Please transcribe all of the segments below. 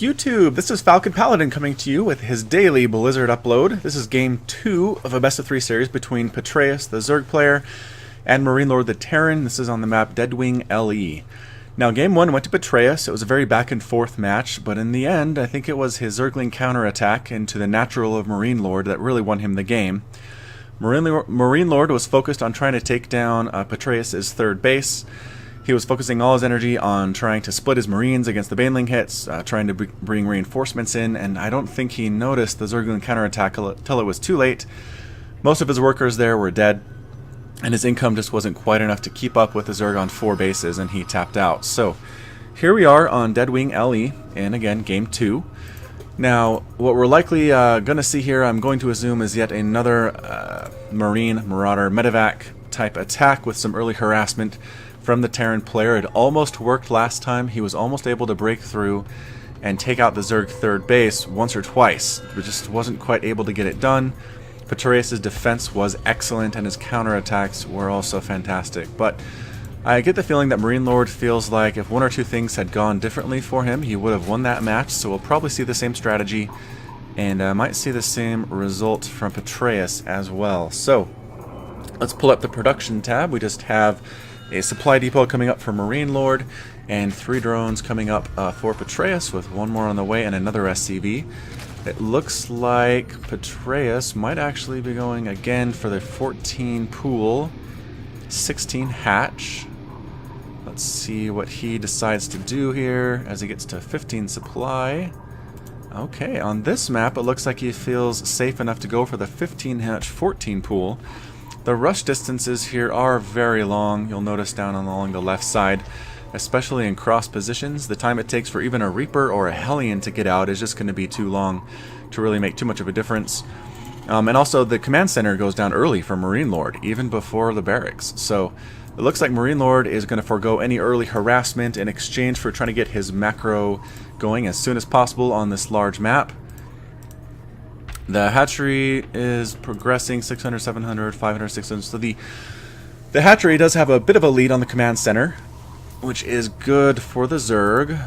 YouTube, this is Falcon Paladin coming to you with his daily Blizzard upload. This is game 2 of a best of 3 series between Petraeus, the Zerg player, and MarineLord, the Terran. This is on the map Deadwing LE. Now, game 1 went to Petraeus. It was a very back and forth match, but in the end, I think it was his Zergling counterattack into the natural of MarineLord that really won him the game. MarineLord was focused on trying to take down Petraeus' third base. He was focusing all his energy on trying to split his Marines against the Baneling hits, trying to bring reinforcements in, and I don't think he noticed the Zergling counterattack till it was too late. Most of his workers there were dead, and his income just wasn't quite enough to keep up with the Zerg on 4 bases, and he tapped out. So, here we are on Deadwing LE, and again, game 2. Now, what we're likely going to see here, I'm going to assume, is yet another Marine, Marauder, Medevac type attack with some early harassment from the Terran player. It almost worked last time. He was almost able to break through and take out the Zerg third base once or twice, but just wasn't quite able to get it done. Petraeus' defense was excellent, and his counterattacks were also fantastic. But I get the feeling that MarineLord feels like if one or two things had gone differently for him, he would have won that match, so we'll probably see the same strategy, and might see the same result from Petraeus as well. So, let's pull up the production tab. We just have a supply depot coming up for MarineLord, and 3 drones coming up for Petraeus, with one more on the way and another SCV. It looks like Petraeus might actually be going again for the 14 pool, 16 hatch. Let's see what he decides to do here as he gets to 15 supply. Okay, on this map it looks like he feels safe enough to go for the 15 hatch, 14 pool. The rush distances here are very long. You'll notice down along the left side, especially in cross positions, the time it takes for even a Reaper or a Hellion to get out is just going to be too long to really make too much of a difference. And also the command center goes down early for MarineLord, even before the barracks. So it looks like MarineLord is going to forego any early harassment in exchange for trying to get his macro going as soon as possible on this large map. The hatchery is progressing 600, 700, 500, 600. So the hatchery does have a bit of a lead on the command center, which is good for the Zerg.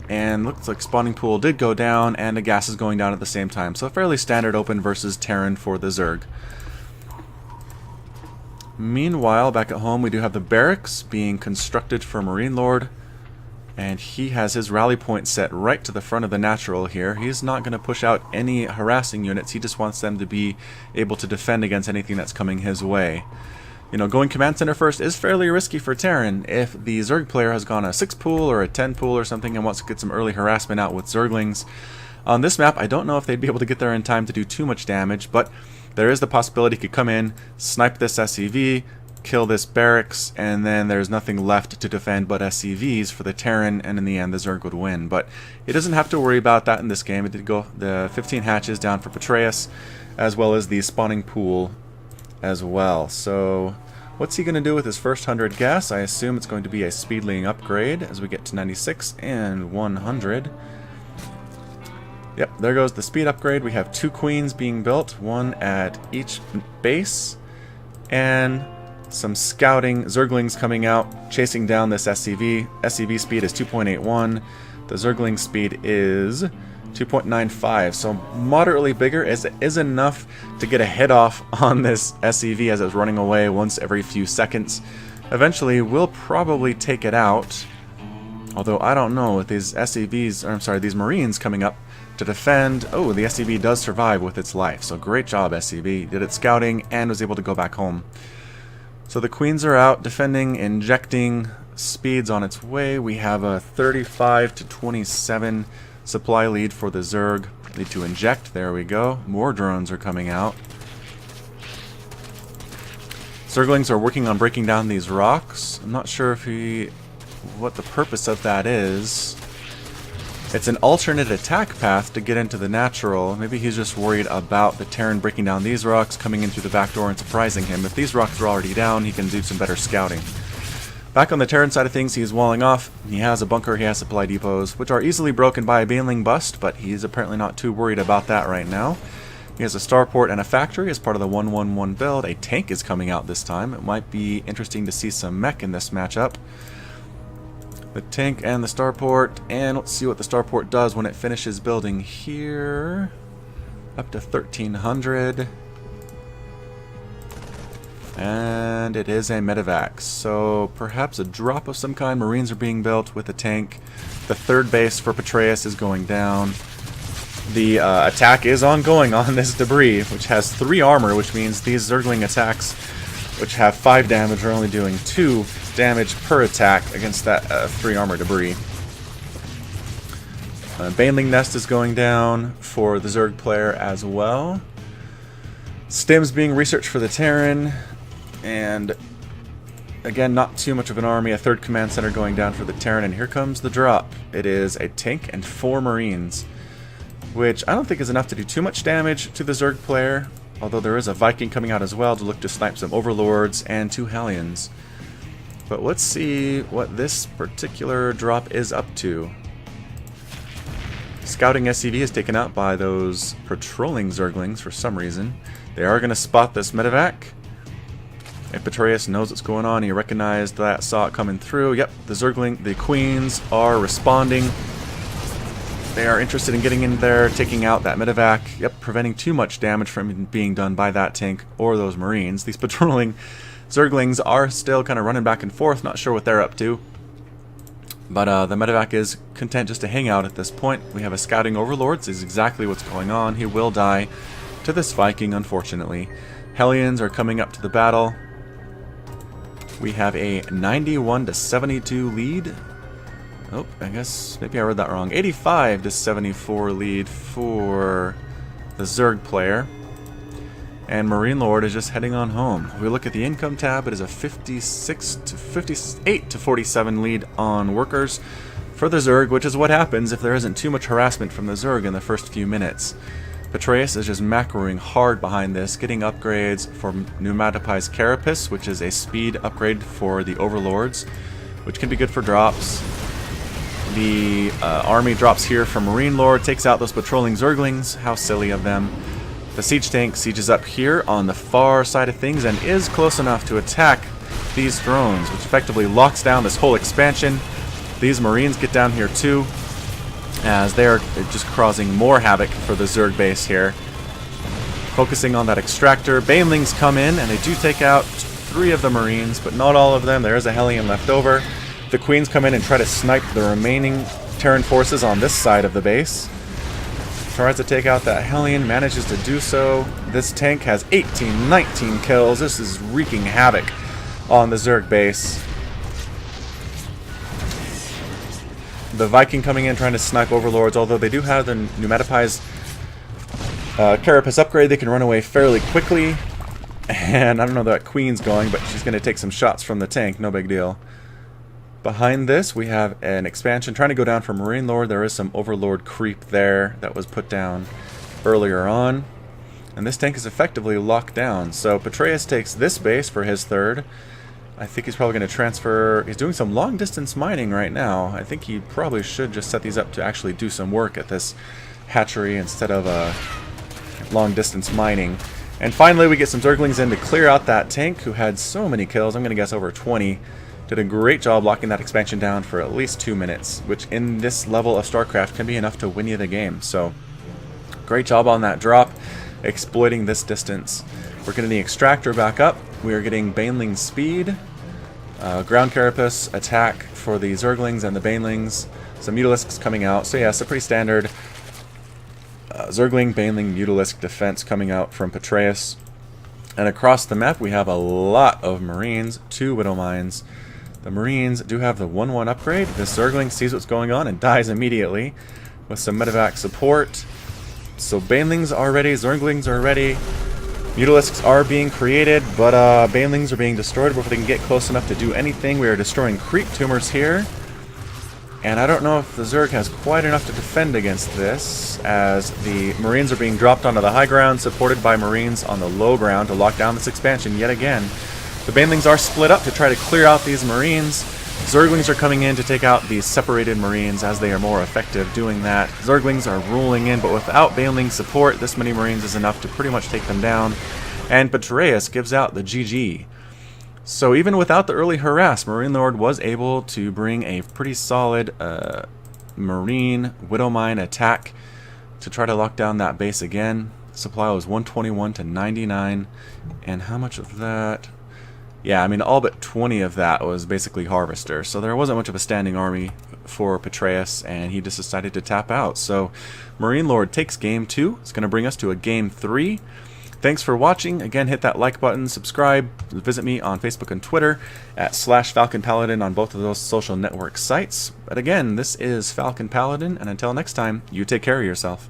And looks like spawning pool did go down, and the gas is going down at the same time. So fairly standard open versus Terran for the Zerg. Meanwhile, back at home, we do have the barracks being constructed for MarineLord. And he has his rally point set right to the front of the natural here. He's not going to push out any harassing units. He just wants them to be able to defend against anything that's coming his way. You know, going command center first is fairly risky for Terran. If the Zerg player has gone a 6 pool or a 10 pool or something and wants to get some early harassment out with Zerglings. On this map, I don't know if they'd be able to get there in time to do too much damage, but there is the possibility he could come in, snipe this SCV, kill this barracks, and then there's nothing left to defend but SCVs for the Terran, and in the end the Zerg would win. But he doesn't have to worry about that in this game. It did go the 15 hatches down for Petraeus, as well as the spawning pool as well. So what's he going to do with his first 100 gas? I assume it's going to be a speedling upgrade as we get to 96 and 100. Yep, there goes the speed upgrade. We have 2 queens being built, one at each base, and some scouting Zerglings coming out, chasing down this SCV. SCV speed is 2.81. The Zergling speed is 2.95. So moderately bigger is enough to get a hit off on this SCV as it's running away once every few seconds. Eventually, we'll probably take it out. Although I don't know, with these SCVs, or I'm sorry, these Marines coming up to defend. Oh, the SCV does survive with its life. So great job, SCV. Did its scouting and was able to go back home. So the queens are out defending, injecting, speeds on its way. We have a 35 to 27 supply lead for the Zerg. Need to inject. There we go. More drones are coming out. Zerglings are working on breaking down these rocks. I'm not sure if what the purpose of that is. It's an alternate attack path to get into the natural. Maybe he's just worried about the Terran breaking down these rocks, coming in through the back door and surprising him. If these rocks are already down, he can do some better scouting. Back on the Terran side of things, he's walling off. He has a bunker, he has supply depots, which are easily broken by a Baneling bust, but he's apparently not too worried about that right now. He has a starport and a factory as part of the 1-1-1 build. A tank is coming out this time. It might be interesting to see some mech in this matchup. The tank and the starport, and let's see what the starport does when it finishes building here. Up to 1300. And it is a medevac, so perhaps a drop of some kind. Marines are being built with the tank. The third base for Petraeus is going down. The attack is ongoing on this debris, which has 3 armor, which means these Zergling attacks, which have 5 damage, are only doing 2 damage per attack against that 3 armor debris. Baneling Nest is going down for the Zerg player as well. Stim's being researched for the Terran, and again, not too much of an army. A 3rd command center going down for the Terran, and here comes the drop. It is a tank and 4 Marines, which I don't think is enough to do too much damage to the Zerg player, although there is a Viking coming out as well to look to snipe some Overlords and 2 Hellions. But let's see what this particular drop is up to. Scouting SCV is taken out by those patrolling Zerglings for some reason. They are going to spot this medevac. If Petraeus knows what's going on, he recognized that, saw it coming through. Yep, the Queens are responding. They are interested in getting in there, taking out that medevac. Yep, preventing too much damage from being done by that tank or those Marines. These patrolling Zerglings are still kind of running back and forth, not sure what they're up to. But the medevac is content just to hang out at this point. We have a scouting Overlord. This is exactly what's going on. He will die to this Viking, unfortunately. Hellions are coming up to the battle. We have a 91-72 lead. Oh, I guess maybe I read that wrong. 85-74 lead for the Zerg player. And MarineLord is just heading on home. We look at the income tab, it is a 58-47 lead on workers for the Zerg, which is what happens if there isn't too much harassment from the Zerg in the first few minutes. Petraeus is just macroing hard behind this, getting upgrades for Pneumatopized Carapace, which is a speed upgrade for the Overlords, which can be good for drops. The army drops here from MarineLord, takes out those patrolling Zerglings. How silly of them. The siege tank sieges up here on the far side of things and is close enough to attack these drones, which effectively locks down this whole expansion. These Marines get down here too, as they are just causing more havoc for the Zerg base here. Focusing on that extractor, Banelings come in and they do take out 3 of the Marines, but not all of them. There is a Hellion left over. The Queens come in and try to snipe the remaining Terran forces on this side of the base. Tries to take out that Hellion, manages to do so. This tank has 19 kills. This is wreaking havoc on the Zerg base. The Viking coming in trying to snipe Overlords, although they do have the Pneumatopized Carapace upgrade, they can run away fairly quickly. And I don't know that Queen's going, but she's going to take some shots from the tank, no big deal. Behind this, we have an expansion trying to go down for MarineLord. There is some Overlord creep there that was put down earlier on. And this tank is effectively locked down. So Petraeus takes this base for his 3rd. I think he's probably going to transfer. He's doing some long distance mining right now. I think he probably should just set these up to actually do some work at this hatchery instead of long distance mining. And finally, we get some Zerglings in to clear out that tank who had so many kills. I'm going to guess over 20. Did a great job locking that expansion down for at least 2 minutes, which in this level of Starcraft can be enough to win you the game. So, great job on that drop, exploiting this distance. We're getting the extractor back up. We are getting Baneling speed, ground carapace attack for the Zerglings and the Banelings. Some Mutalisks coming out. So yeah, it's a pretty standard Zergling, Baneling, Mutalisk defense coming out from Petraeus. And across the map, we have a lot of Marines, 2 Widow Mines. The Marines do have the 1-1 upgrade. This Zergling sees what's going on and dies immediately with some medevac support. So Banelings are ready, Zerglings are ready. Mutalisks are being created, but Banelings are being destroyed before they can get close enough to do anything. We are destroying creep tumors here. And I don't know if the Zerg has quite enough to defend against this, as the Marines are being dropped onto the high ground, supported by Marines on the low ground to lock down this expansion yet again. The Banelings are split up to try to clear out these Marines. Zerglings are coming in to take out these separated Marines, as they are more effective doing that. Zerglings are rolling in, but without Baneling support, this many Marines is enough to pretty much take them down. And Petraeus gives out the GG. So even without the early harass, MarineLord was able to bring a pretty solid Marine Widow Mine attack to try to lock down that base again. Supply was 121 to 99, and how much of that? Yeah, I mean, all but 20 of that was basically Harvester, so there wasn't much of a standing army for Petraeus, and he just decided to tap out. So MarineLord takes game 2. It's going to bring us to a game 3. Thanks for watching. Again, hit that like button, subscribe, visit me on Facebook and Twitter at /FalconPaladin on both of those social network sites. But again, this is Falcon Paladin, and until next time, you take care of yourself.